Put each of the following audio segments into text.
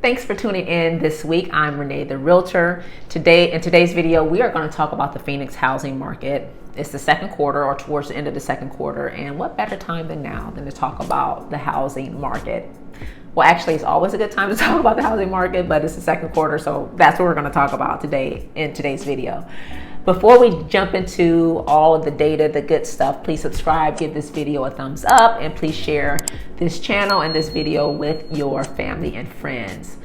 Thanks for tuning in this week. I'm Renee, the Realtor. In today's video, we are going to talk about the Phoenix housing market. It's the second quarter, or towards the end of the second quarter, and what better time than now than to talk about the housing market? Well, actually, it's always a good time to talk about the housing market, but it's the second quarter, so that's what we're going to talk about today in today's video. Before we jump into all of the data, the good stuff, please subscribe, give this video a thumbs up, and please share this channel and this video with your family and friends.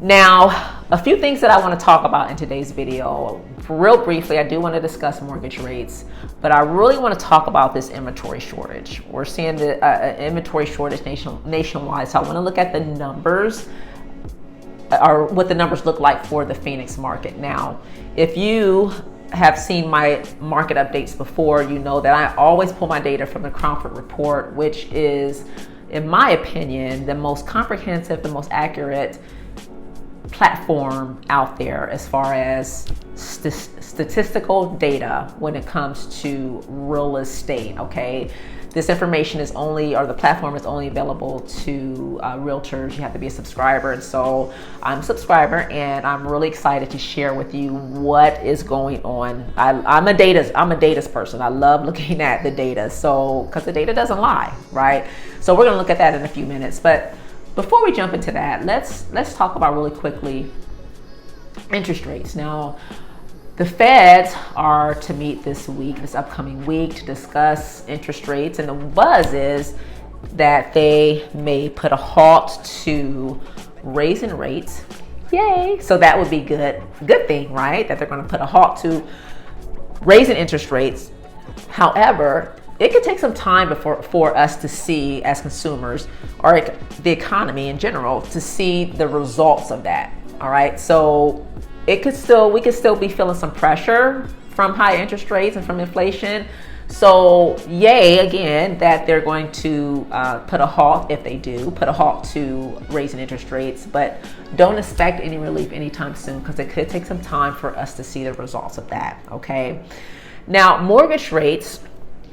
Now, a few things that I want to talk about in today's video. Real briefly, I do want to discuss mortgage rates, but I really want to talk about this inventory shortage. We're seeing the inventory shortage nationwide, so I want to look at the numbers, or what the numbers look like for the Phoenix market. Now, if you have seen my market updates before, you know that I always pull my data from the Cromford report, which is, in my opinion, the most comprehensive, the most accurate platform out there as far as statistical data when it comes to real estate. Okay, this information is only, or the platform is only available to realtors. You have to be a subscriber, and so I'm a subscriber, and I'm really excited to share with you what is going on. I'm a data's person. I love looking at the data, so because the data doesn't lie, right? So we're going to look at that in a few minutes, but before we jump into that, let's talk about really quickly interest rates. Now, the Feds are to meet this upcoming week, to discuss interest rates, and the buzz is that they may put a halt to raising rates. Yay! So that would be good thing, right? That they're going to put a halt to raising interest rates. However, it could take some time for us to see, as consumers, or the economy in general, to see the results of that. All right, so we could still be feeling some pressure from high interest rates and from inflation. So yay, again, that they're going to put a halt, if they do put a halt to raising interest rates, but don't expect any relief anytime soon, because it could take some time for us to see the results of that. Okay, now mortgage rates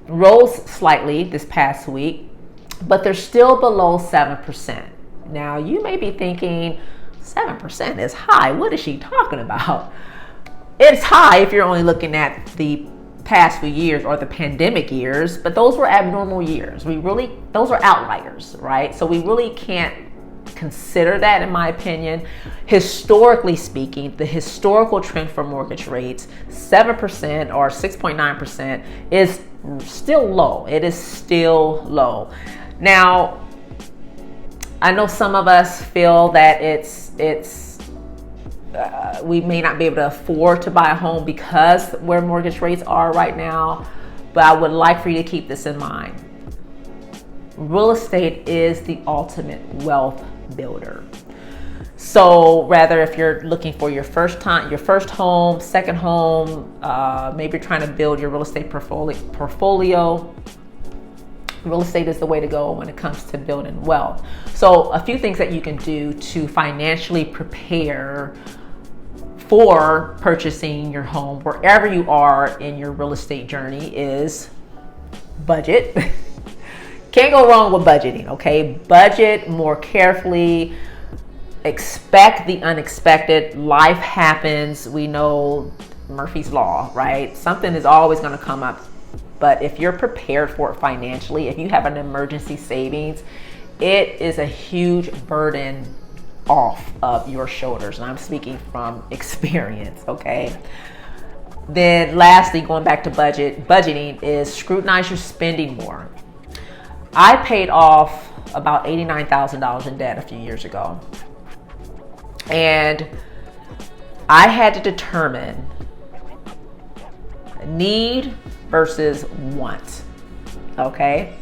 rose slightly this past week, but they're still below 7%. Now, you may be thinking, 7% is high. What is she talking about? It's high if you're only looking at the past few years or the pandemic years, but those were abnormal years. Those are outliers, right? So we really can't consider that, in my opinion. Historically speaking, the historical trend for mortgage rates, 7% or 6.9%, is still low. It is still low. Now, I know some of us feel that we may not be able to afford to buy a home because where mortgage rates are right now, but I would like for you to keep this in mind. Real estate is the ultimate wealth builder. So rather, if you're looking for your first home, second home, maybe you're trying to build your real estate portfolio, real estate is the way to go when it comes to building wealth. So a few things that you can do to financially prepare for purchasing your home wherever you are in your real estate journey is budget. Can't go wrong with budgeting, okay? Budget more carefully. Expect the unexpected. Life happens. We know Murphy's Law, right? Something is always going to come up. But if you're prepared for it financially, if you have an emergency savings, it is a huge burden off of your shoulders. And I'm speaking from experience, okay? Then lastly, going back to budgeting is scrutinize your spending more. I paid off about $89,000 in debt a few years ago. And I had to determine need versus want. Okay?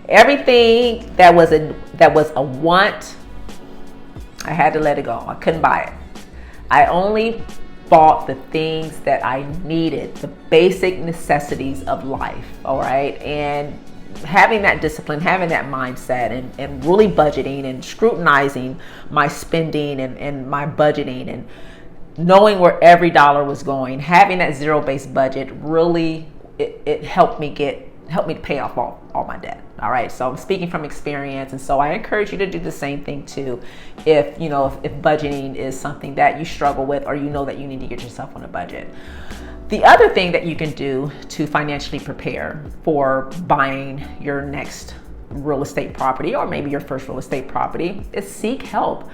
Everything that was a want, I had to let it go. I couldn't buy it. I only bought the things that I needed, the basic necessities of life. All right? And having that discipline, having that mindset, and really budgeting and scrutinizing my spending and my budgeting, and knowing where every dollar was going, having that zero-based budget, really it helped me get helped me to pay off all my debt. All right, so I'm speaking from experience, and so I encourage you to do the same thing too. If if budgeting is something that you struggle with, or you know that you need to get yourself on a budget. The other thing that you can do to financially prepare for buying your next real estate property, or maybe your first real estate property, is seek help.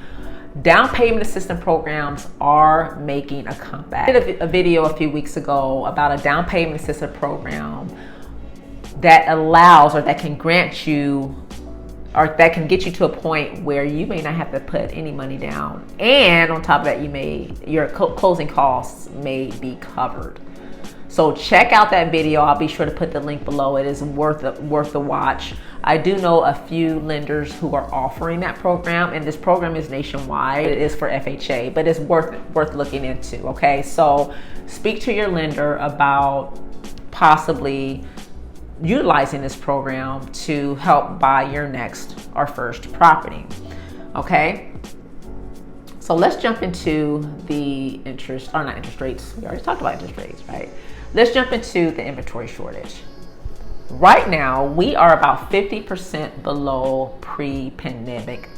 Down payment assistance programs are making a comeback. I did a video a few weeks ago about a down payment assistance program that allows, or that can grant you, or that can get you to a point where you may not have to put any money down, and on top of that, your closing costs may be covered. So check out that video. I'll be sure to put the link below. It is worth the watch. I do know a few lenders who are offering that program, and this program is nationwide. It is for FHA, but it's worth looking into. Okay, so speak to your lender about possibly utilizing this program to help buy your next or first property. Okay, so let's jump into the not interest rates. We already talked about interest rates, right? Let's jump into the inventory shortage. Right now, we are about 50% below pre-pandemic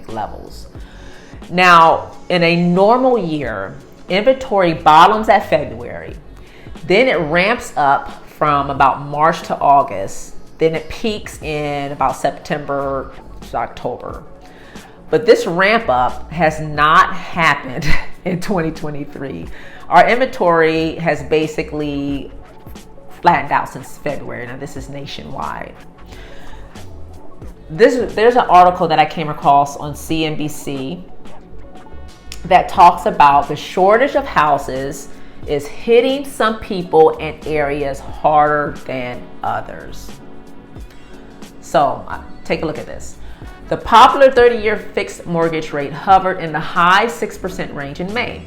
levels. Now, in a normal year, inventory bottoms at February, then it ramps up from about March to August, then it peaks in about September to October. But this ramp up has not happened in 2023. Our inventory has basically flattened out since February. Now this is nationwide. There's an article that I came across on CNBC that talks about the shortage of houses is hitting some people in areas harder than others. So take a look at this. The popular 30-year fixed mortgage rate hovered in the high 6% range in May.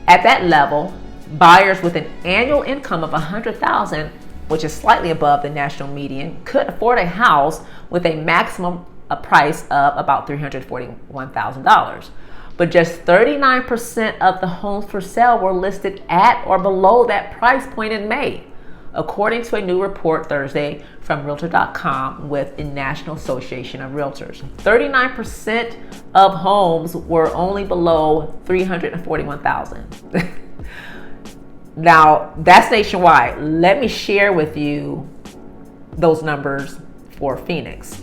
At that level, buyers with an annual income of $100,000, which is slightly above the national median, could afford a house with a maximum price of about $341,000. But just 39% of the homes for sale were listed at or below that price point in May, according to a new report Thursday from Realtor.com with the National Association of Realtors. 39% of homes were only below $341,000. Now, that's nationwide. Let me share with you those numbers for Phoenix.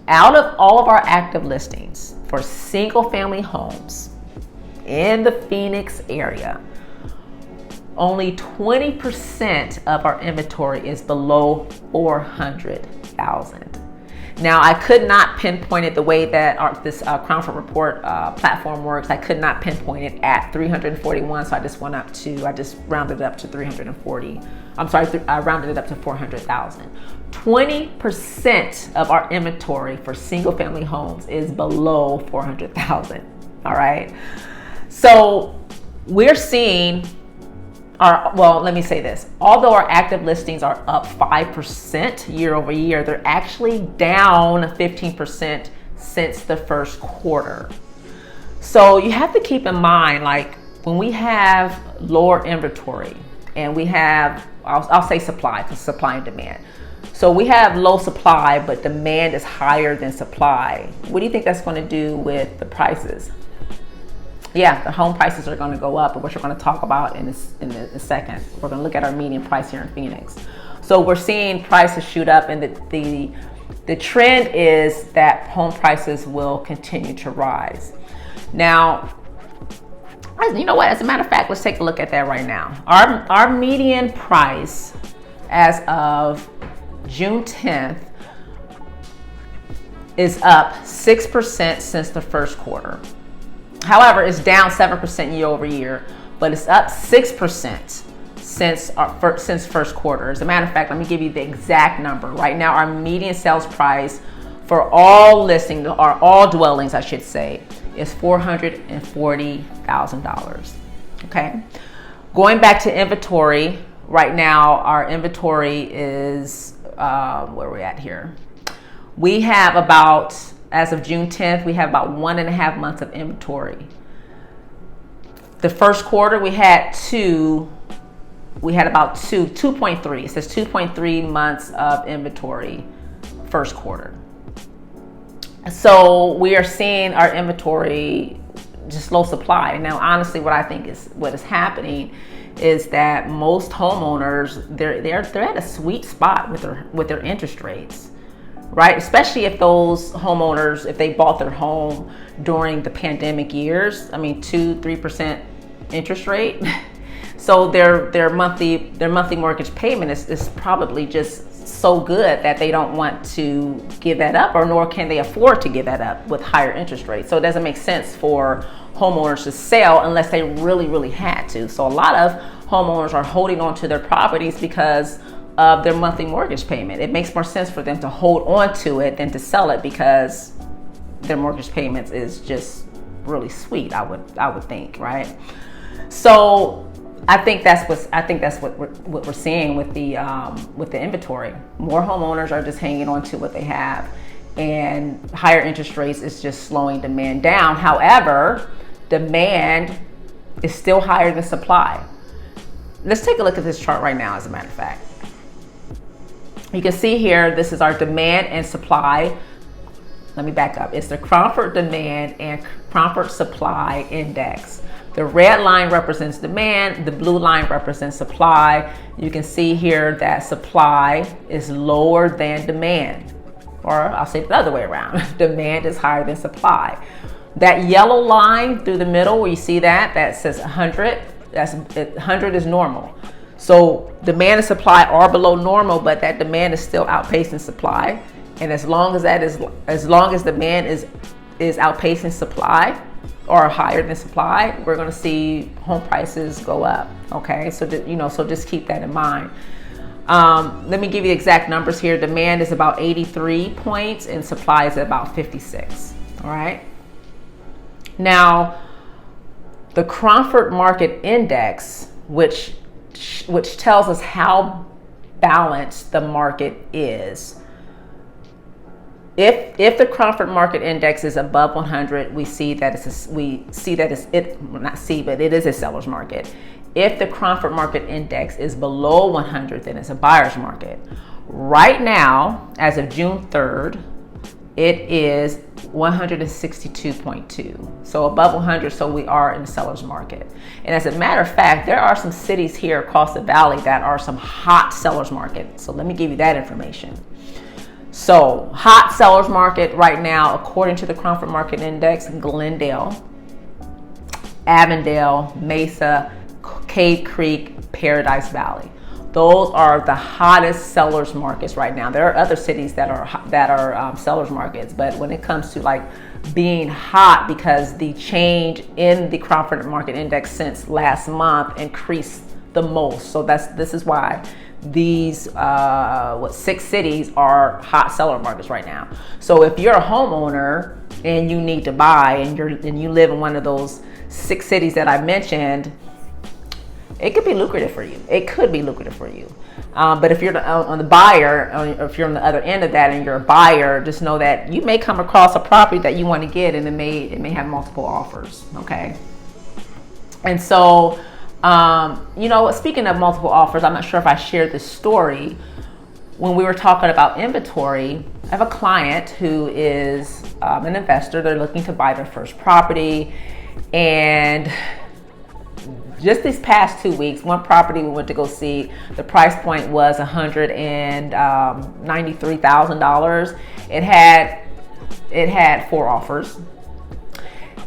Out of all of our active listings for single-family homes in the Phoenix area, only 20% of our inventory is below $400,000. Now, I could not pinpoint it the way that this Crown Report platform works. I could not pinpoint it at 341, so I just rounded it up to 340. I'm sorry, I rounded it up to 400,000. 20% of our inventory for single-family homes is below 400,000. All right, so we're seeing. Let me say this. Although our active listings are up 5% year over year, they're actually down 15% since the first quarter. So you have to keep in mind, like when we have lower inventory and we have, I'll say supply, because supply and demand. So we have low supply, but demand is higher than supply. What do you think that's going to do with the prices? Yeah, the home prices are going to go up, which we're going to talk about in a second. We're going to look at our median price here in Phoenix. So we're seeing prices shoot up, and the trend is that home prices will continue to rise. Now, you know what? As a matter of fact, let's take a look at that right now. Our median price as of June 10th is up 6% since the first quarter. However, it's down 7% year over year, but it's up 6% since first quarter. As a matter of fact, let me give you the exact number. Right now, our median sales price for all listings, or all dwellings, I should say, is $440,000. Okay. Going back to inventory, right now our inventory is where we're at here. We have about, as of June 10th, we have about 1.5 months of inventory. The first quarter we had 2 we had about 2.3. It says 2.3 months of inventory first quarter. So we are seeing our inventory just low supply. Now, honestly, what I think is what is happening is that most homeowners, they're at a sweet spot with their interest rates, right? Especially if those homeowners, if they bought their home during the pandemic years, I mean, 2-3% interest rate. So their monthly mortgage payment is probably just so good that they don't want to give that up, or nor can they afford to give that up with higher interest rates. So it doesn't make sense for homeowners to sell unless they really had to. So a lot of homeowners are holding on to their properties because of their monthly mortgage payment. It makes more sense for them to hold on to it than to sell it because their mortgage payments is just really sweet, I would think, right? So I think that's what we're seeing with the inventory. More homeowners are just hanging on to what they have, and higher interest rates is just slowing demand down. However, demand is still higher than supply. Let's take a look at this chart right now, as a matter of fact. You can see here, this is our demand and supply. Let me back up. It's the Cromford Demand and Cromford Supply Index. The red line represents demand, the blue line represents supply. You can see here that supply is lower than demand, or I'll say it the other way around. Demand is higher than supply. That yellow line through the middle, where you see that says 100, 100 is normal. So demand and supply are below normal, but that demand is still outpacing supply. And as long as demand is outpacing supply or higher than supply, we're going to see home prices go up. Okay, so so just keep that in mind. Let me give you the exact numbers here. Demand is about 83 points and supply is about 56. All right. Now, the Cromford Market Index, which tells us how balanced the market is. If the Cromford Market Index is above 100, it is a seller's market. If the Cromford Market Index is below 100, then it's a buyer's market. Right now, as of June 3rd, it is 162.2. So above 100, so we are in the seller's market. And as a matter of fact, there are some cities here across the valley that are some hot seller's markets. So let me give you that information. So hot seller's market right now, according to the Cromford Market Index, Glendale, Avondale, Mesa, Cave Creek, Paradise Valley. Those are the hottest sellers markets right now. There are other cities that are sellers markets, but when it comes to like being hot, because the change in the Cromford Market Index since last month increased the most. So this is why these 6 cities are hot seller markets right now. So if you're a homeowner and you need to buy and you live in one of those 6 cities that I mentioned, it could be lucrative for you. It could be lucrative for you. But if you're on the buyer, or if you're on the other end of that and you're a buyer, just know that you may come across a property that you want to get, and it may have multiple offers. Okay. And so, speaking of multiple offers, I'm not sure if I shared this story. When we were talking about inventory, I have a client who is an investor. They're looking to buy their first property, and just these past 2 weeks, one property we went to go see, the price point was $193,000. It had 4 offers.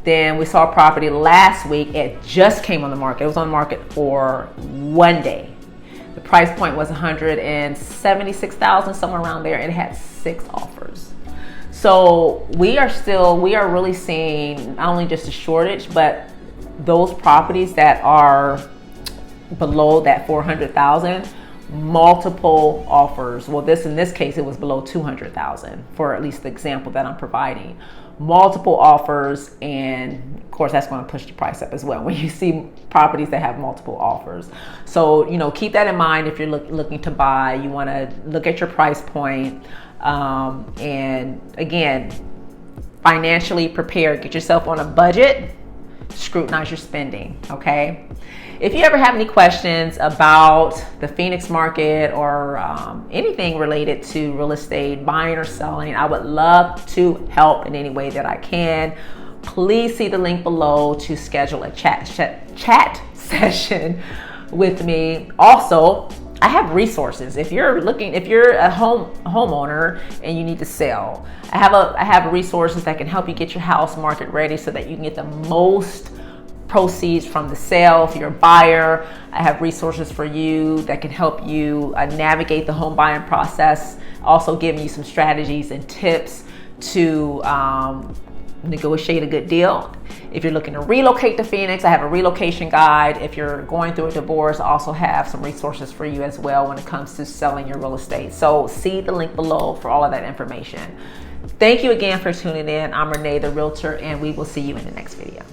Then we saw a property last week. It just came on the market. It was on the market for 1 day. The price point was $176,000, somewhere around there. It had 6 offers. So we are really seeing not only just a shortage, but those properties that are below that 400,000, multiple offers. Well, in this case, it was below 200,000 for at least the example that I'm providing. Multiple offers, and of course, that's going to push the price up as well when you see properties that have multiple offers. So, keep that in mind if you're looking to buy. You want to look at your price point, and again, financially prepared. Get yourself on a budget. Scrutinize your spending, okay? if you ever have any questions about the Phoenix market or anything related to real estate, buying or selling, I would love to help in any way that I can. Please see the link below to schedule a chat session with me. Also, I have resources. If you're a homeowner and you need to sell, I have resources that can help you get your house market ready so that you can get the most proceeds from the sale. If you're a buyer, I have resources for you that can help you navigate the home buying process. Also giving you some strategies and tips to negotiate a good deal. If you're looking to relocate to Phoenix, I have a relocation guide. If you're going through a divorce, I also have some resources for you as well when it comes to selling your real estate. So see the link below for all of that information. Thank you again for tuning in. I'm Renee, the Realtor, and we will see you in the next video.